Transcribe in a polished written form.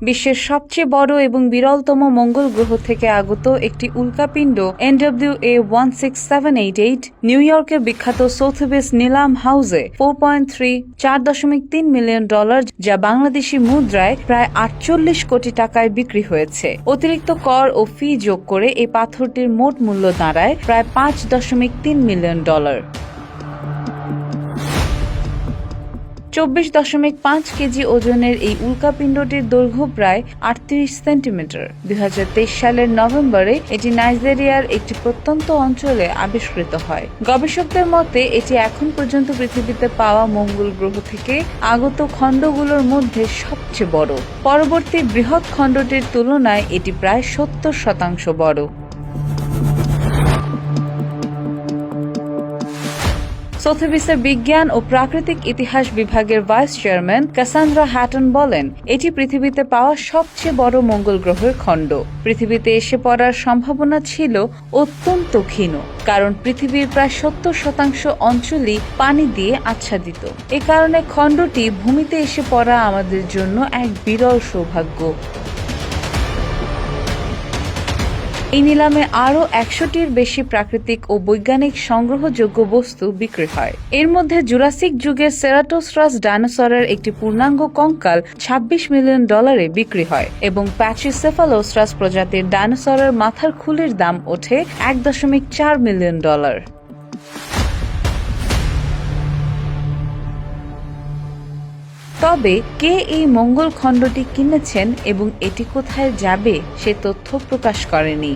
বিশ্বের সবচেয়ে বড় এবং বিরলতম মঙ্গল গ্রহ থেকে আগত একটি উল্কাপিণ্ড NWA 16788 নিউ ইয়র্কের বিখ্যাত সোথেবিস নিলাম হাউসে 4.3 মিলিয়ন ডলার, যা বাংলাদেশি মুদ্রায় প্রায় 48 কোটি টাকায় বিক্রি হয়েছে। অতিরিক্ত কর ও ফি যোগ করে এই পাথরটির মোট মূল্য দাঁড়ায় প্রায় 5.3 মিলিয়ন ডলার। 24.5 কেজি ওজনের এই উল্কাপিণ্ডটির দৈর্ঘ্য প্রায় 38 সেন্টিমিটার। 2023 সালের নভেম্বরে এটি নাইজেরিয়ার একটি প্রত্যন্ত অঞ্চলে আবিষ্কৃত হয়। গবেষকদের মতে এটি এখন পর্যন্ত পৃথিবীতে পাওয়া মঙ্গল গ্রহ থেকে আগত খণ্ডগুলোর মধ্যে সবচেয়ে বড়। পরবর্তী বৃহৎ খণ্ডটির তুলনায় এটি প্রায় 70% বড়। সোথেবিসের বিজ্ঞান ও প্রাকৃতিক ইতিহাস বিভাগের ভাইস চেয়ারম্যান কাসান্দ্রা হ্যাটন বলেন, এটি পৃথিবীতে পাওয়া সবচেয়ে বড় মঙ্গল গ্রহের খণ্ড। পৃথিবীতে এসে পড়ার সম্ভাবনা ছিল অত্যন্ত ক্ষীণ, কারণ পৃথিবীর প্রায় 70% অঞ্চলই পানি দিয়ে আচ্ছাদিত। এ কারণে খণ্ডটি ভূমিতে এসে পড়া আমাদের জন্য এক বিরল সৌভাগ্য। এই নিলামে আরও 100টির বেশি প্রাকৃতিক ও বৈজ্ঞানিক সংগ্রহযোগ্য বস্তু বিক্রি হয়। এর মধ্যে জুরাসিক যুগের সেরাটোসরাস ডাইনোসরের একটি পূর্ণাঙ্গ কঙ্কাল 26 মিলিয়ন ডলারে বিক্রি হয় এবং প্যাচিসেফালোসরাস প্রজাতির ডাইনোসরের মাথার খুলির দাম ওঠে 1.4 মিলিয়ন ডলার। তবে কে এই মঙ্গল খণ্ডটি কিনেছেন এবং এটি কোথায় যাবে সে তথ্য প্রকাশ করেনি।